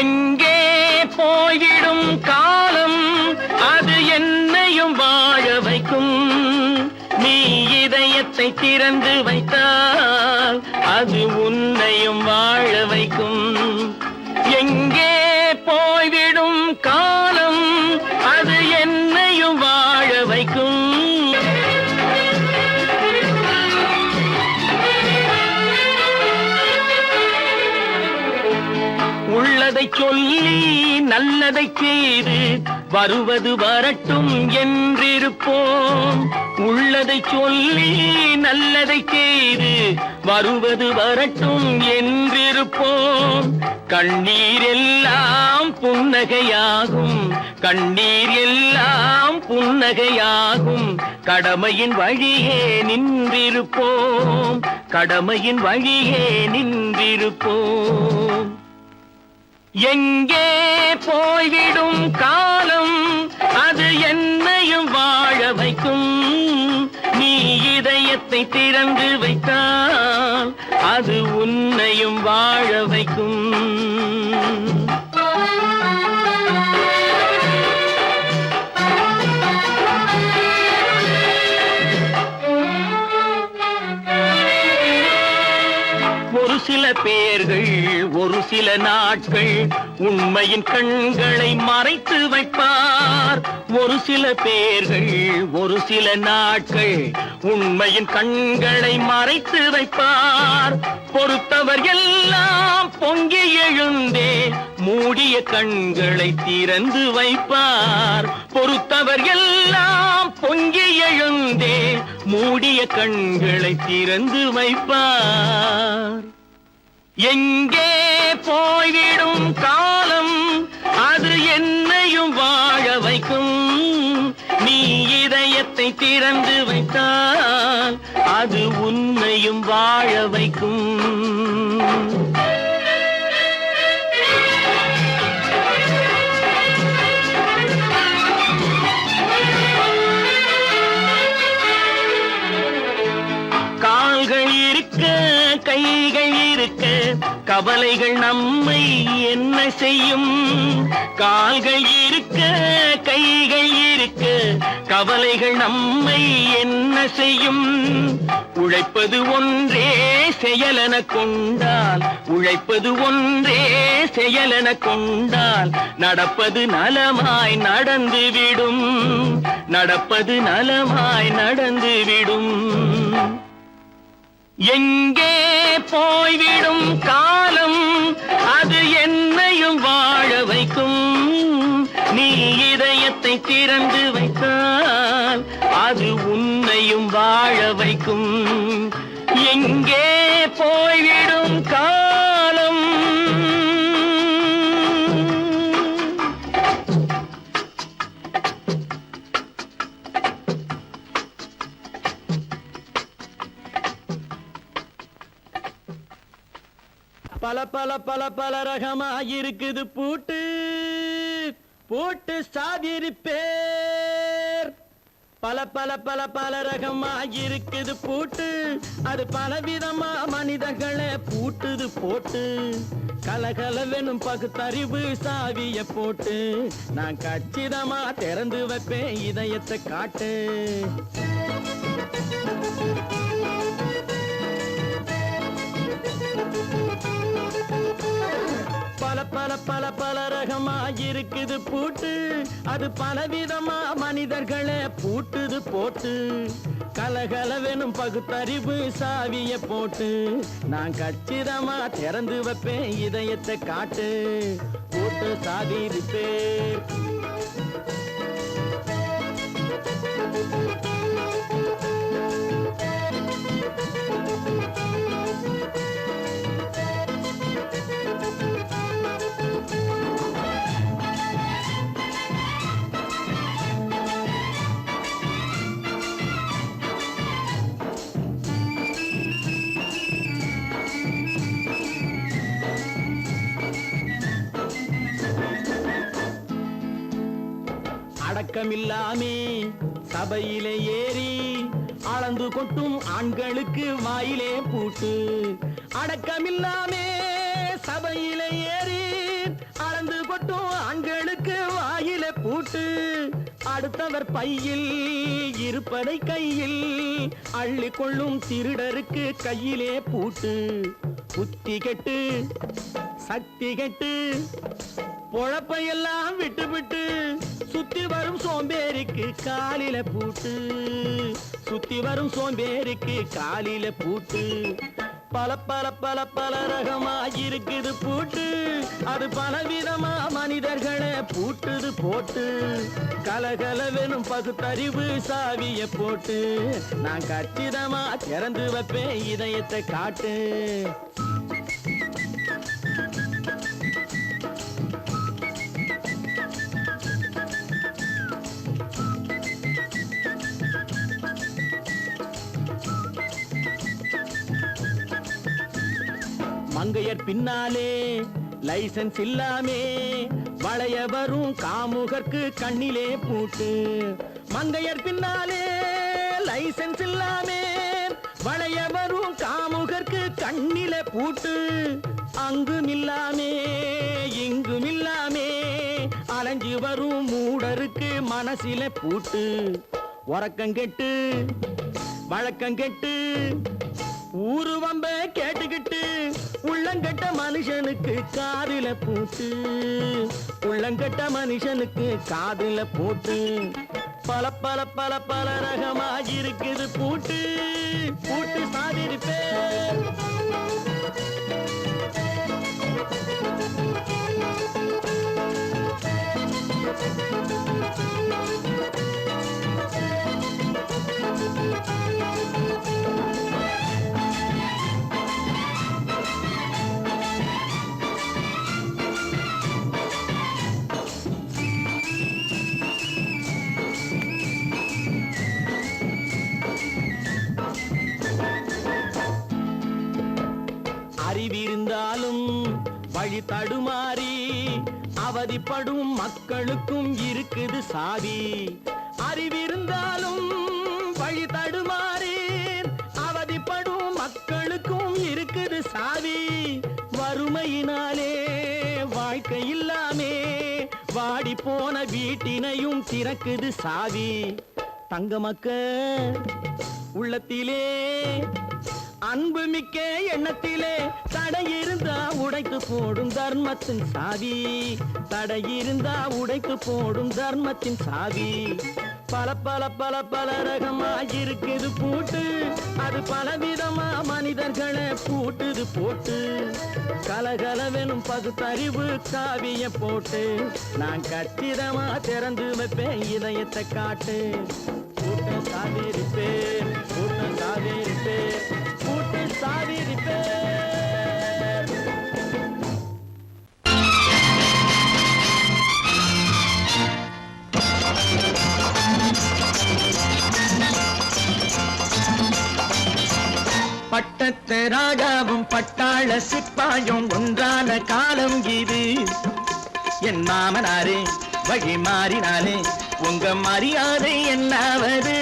எங்கே போயிடும் காலம் இதயத்தை திறந்து வைத்தால் அது உன்னையும் வாழ வைக்கும். எங்கே போய்விடும் காலம் அது என்னையும் வாழ வைக்கும். உள்ளதை சொல்லி நல்லதை செய்து வருவது வரட்டும் என்றிருப்போம். உள்ளதை சொல்லி நல்லதை செய்து வருவது வரட்டும் என்றிருப்போம். கண்ணீர் எல்லாம் புன்னகையாகும், கண்ணீர் எல்லாம் புன்னகையாகும். கடமையின் வழியே நின்றிருப்போம், கடமையின் வழியே நின்றிருப்போம். எங்கே போய்விடும் காலம் அது என்னையும் வாழ வைக்கும். நீ இதயத்தை திறந்து வைத்தால் அது உன்னையும் வாழ வைக்கும். ஒரு சில பேர்கள் ஒரு சில நாட்கள் உண்மையின் கண்களை மறைத்து வைப்பார். ஒரு சில பேர்கள் ஒரு சில நாட்கள் உண்மையின் கண்களை மறைத்து வைப்பார். பொறுத்தவர் எல்லாம் பொங்கி எழுந்தே மூடிய கண்களை திறந்து வைப்பார். பொறுத்தவர் எல்லாம் பொங்கி எழுந்தே மூடிய கண்களை திறந்து வைப்பார். எங்கே போய்விடும் காலம் அது என்னையும் வாழ வைக்கும். நீ இதயத்தை திறந்து வைத்தால் அது உன்னையும் வாழ வைக்கும். கால்கள் இருக்க கைகள் இருக்க கவலைகள் நம்மை என்ன செய்யும். கால்கள் இருக்க கைகள் இருக்க கவலைகள் நம்மை என்ன செய்யும். உழைப்பது ஒன்றே செயலென கொண்டால், உழைப்பது ஒன்றே செயலென கொண்டால் நடப்பது நலமாய் நடந்துவிடும், நடப்பது நலமாய் நடந்துவிடும். எங்கே போய்விடும் காலம் அது என்னையும் வாழ வைக்கும். நீ இதயத்தை திறந்து வைத்தால் அது உன்னையும் வாழ வைக்கும். எங்கே போய்விடும் காலம். பல பல பல பல ரகமா இருக்குது பூட்டு, பூட்டு சாதிரி பேர். பல பல பல பல ரகமா இருக்குது பூட்டு, அது பலவிதமா மனிதர்களை பூட்டுது போட்டு. கலகலவெனும் பகுத்தறிவு சாவிய போட்டு நான் கச்சிதமா திறந்து வைப்பேன் இதயத்தை காட்டு. பல பல பல பல ரகமா இருக்குது பூட்டு, அது பலவிதமா மனிதர்களை பூட்டுது போட்டு. கலகலவெனும் பகுத்தறிவு சாவிய போட்டு நான் கச்சிதமா திறந்து வைப்பேன் இதயத்தை காட்டு. பூட்டு சாதிரி பேர். அடக்கமில்லாமே சபையிலே ஏறி அளந்து கொட்டும் ஆண்களுக்கு வாயிலே பூட்டு. அடக்கமில்லாமே சபையிலே ஏறி அளந்து கொட்டும் ஆண்களுக்கு வாயிலே பூட்டு. அடுத்தவர் பையில் இருப்பதை கையில் அள்ளி கொள்ளும் திருடருக்கு கையிலே பூட்டு புத்தி கெட்டு சக்தி கெட்டு பொழப்பையெல்லாம் விட்டு விட்டு சுத்தி வரும் சோம்பேறிக்கு காலில பூட்டு சுத்தி வரும் சோம்பேறிக்கு காலில பூட்டு பல பல பல பல ரகமா இருக்குது பூட்டு அது பலவிதமா மனிதர்களை பூட்டுது போட்டு கலகலவெனும் பகுத்தறிவு சாவிய போட்டு நான் கச்சிதமா திறந்து வைப்பேன் இதயத்தை காட்டு மங்கையர் பின்னாலே லைசன்ஸ் இல்லாமே வளைய வரும் காமுகர்க்கு கண்ணிலே பூட்டு மங்கையர் பின்னாலே லைசன்ஸ் இல்லாமே வளைய வரும் காமுகர்க்கு கண்ணிலே பூட்டு அங்கும் இல்லாமே இங்கும் இல்லாமே அலைஞ்சு வரும் மூடருக்கு மனசில பூட்டு உறக்கம் கெட்டு வழக்கம் கெட்டு ஊரு வம்ப கேட்டுக்கிட்டு உள்ளங்கட்ட மனுஷனுக்கு காதில பூட்டு உள்ளங்கட்ட மனுஷனுக்கு காதில பூட்டு பல பல பல பல ரகமா இருக்குது பூட்டு பூட்டு சாதிருப்பேன் அறிவிருந்தாலும் வழி தடுமாறி அவதிப்படும் மக்களுக்கும் இருக்குது சாவி அறிவிருந்தாலும் வழி தடுமாறி அவதிப்படும் மக்களுக்கும் இருக்குது சாவி வறுமையினாலே வாழ்க்கை இல்லாமே வாடி போன வீட்டினையும் திறக்குது சாவி தங்க மக்க உள்ளத்திலே அன்பு மிக்க எண்ணத்திலே தடை இருந்தா உடைத்து போடும் தர்மத்தின் சாவி தடை இருந்தா உடைத்து போடும் தர்மத்தின் சாவி பல பல பல பல ரகமா இருக்குது பூட்டு அது பலவிதமா மனிதர்களை பூட்டுது போட்டு கலகலவெனும் பகுத்தறிவு காவிய போட்டு நான் கச்சிதமா திறந்து வைப்பேன் இதயத்தை காட்டு பூட்டு சாதிருப்பேன் பூட்டு சாதிருப்பேன் பூட்டு சாதிருப்பேன் பட்டத்து ராஜாவும் பட்டாள சிப்பாயும் ஒன்றான காலம் இது என் மாமனாரே வழி மாறினாலே உங்க மரியாதை என்னாவது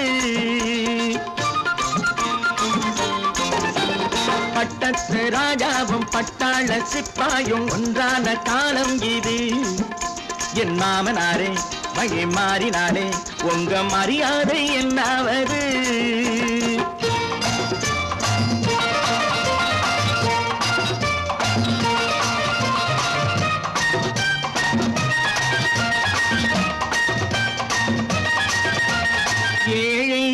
பட்டத்து ராஜாவும் பட்டாள சிப்பாயும் ஒன்றான காலம் இது என் மாமனாரே வழி மாறினாலே உங்க மரியாதை என்னாவது ஏழை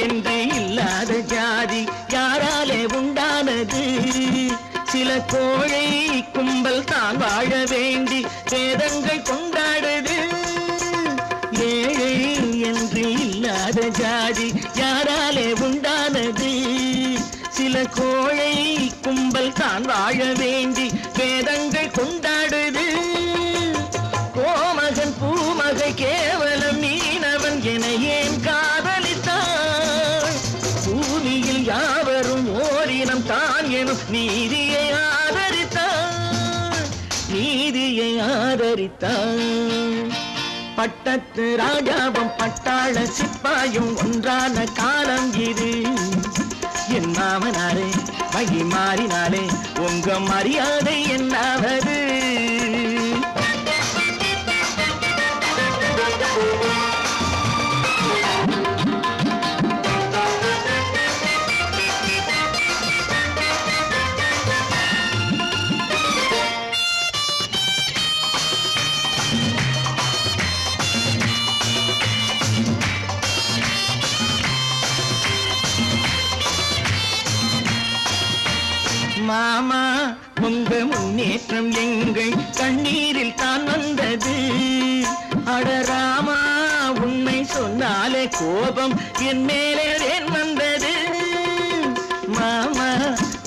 என்று இல்லாத ஜாதி யாராலே உண்டானது சில கோழை கும்பல் தான் வாழ வேண்டி வேதங்கள் கொண்டாடுது ஏழை என்று இல்லாத ஜாதி யாராலே உண்டானது சில கோழை கும்பல் தான் வாழ வேண்டி வேதங்கள் கொண்டாடுது கோமகன் பூமகை கேவலம் மீனவன் என ஏன் காதலித்தான் பூமியில் யாவரும் ஓரினம் தான் எனும் நீதியை ஆதரித்தான் நீதியை ஆதரித்தான் பட்டத்து ராஜாவும் பட்டாள சிப்பாயும் ஒன்றான காலம் இது என் மாமனாரே வழி மாறினாலே உங்க மரியாதை என்னாவது மாமா உங்க முன்னேற்றம் எங்கள் கண்ணீரில் தான் வந்தது. அடராமா உண்மை சொன்னாலே கோபம் என் மேலே ஏன் வந்தது. மாமா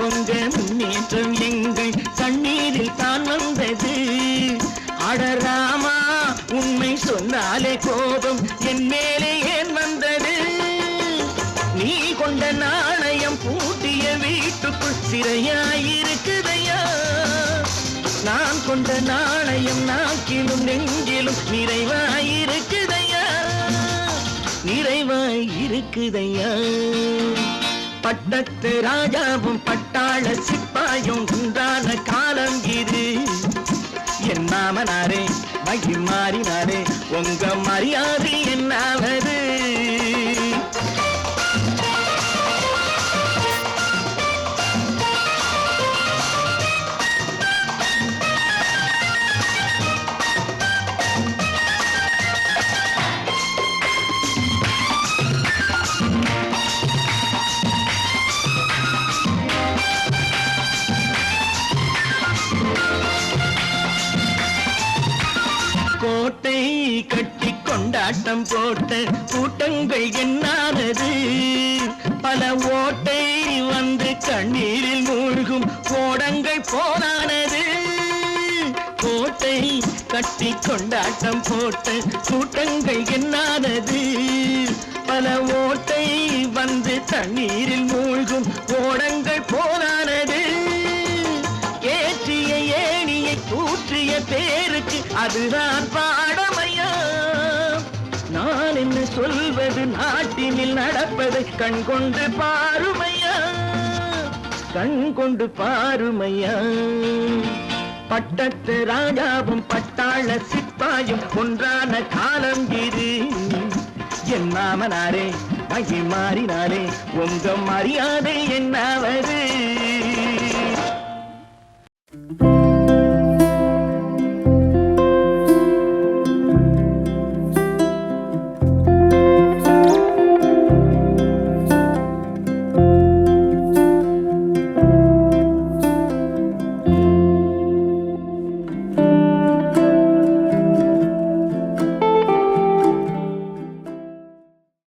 உங்க முன்னேற்றம் எங்கள் கண்ணீரில் தான் வந்தது. அடராமா உண்மை சொன்னாலே கோபம் என் மேலே ஏன் வந்தது. நீ கொண்ட நாணயம் பூட்டிய வீட்டுக்குள் சிறையாயிருக்குதையா. நான் கொண்ட நாணயம் நாக்கிலும் நெஞ்சிலும் நிறைவாயிருக்குதையா, நிறைவாயிருக்குதையா. பட்டத்து ராஜாவும் பட்டாள சிப்பாயும் உண்டான காலம் இது. என் மாமனாரே மகி மாறினாரே உங்க மரியாதை என்னாவது. கோட்டை கட்டி கொண்டாட்டம் போட்ட கூட்டங்கள் என்னானது. பல ஓட்டை வந்து கண்ணீரில் மூழ்கும் கோடங்கள் போனானது. கோட்டை கட்டி கொண்டாட்டம் போட்ட கூட்டங்கள் என்னானது. பல ஓட்டை வந்து தண்ணீரில் மூழ்கும் கோடங்கள் போனானது. ஏற்றிய ஏணியை கூற்றிய பேருக்கு அதுதான் பாடமையா. நான் என்ன சொல்வது நாட்டினில் நடப்பதை கண் கொண்டு பாருமையா, கண் கொண்டு பாருமையா. பட்டத்து ராஜாவும் பட்டாள சிப்பாயும் ஒன்றான காலம் இது. என் மாமனாரே மகி மாறினாரே உங்க மரியாதை என்னாவது.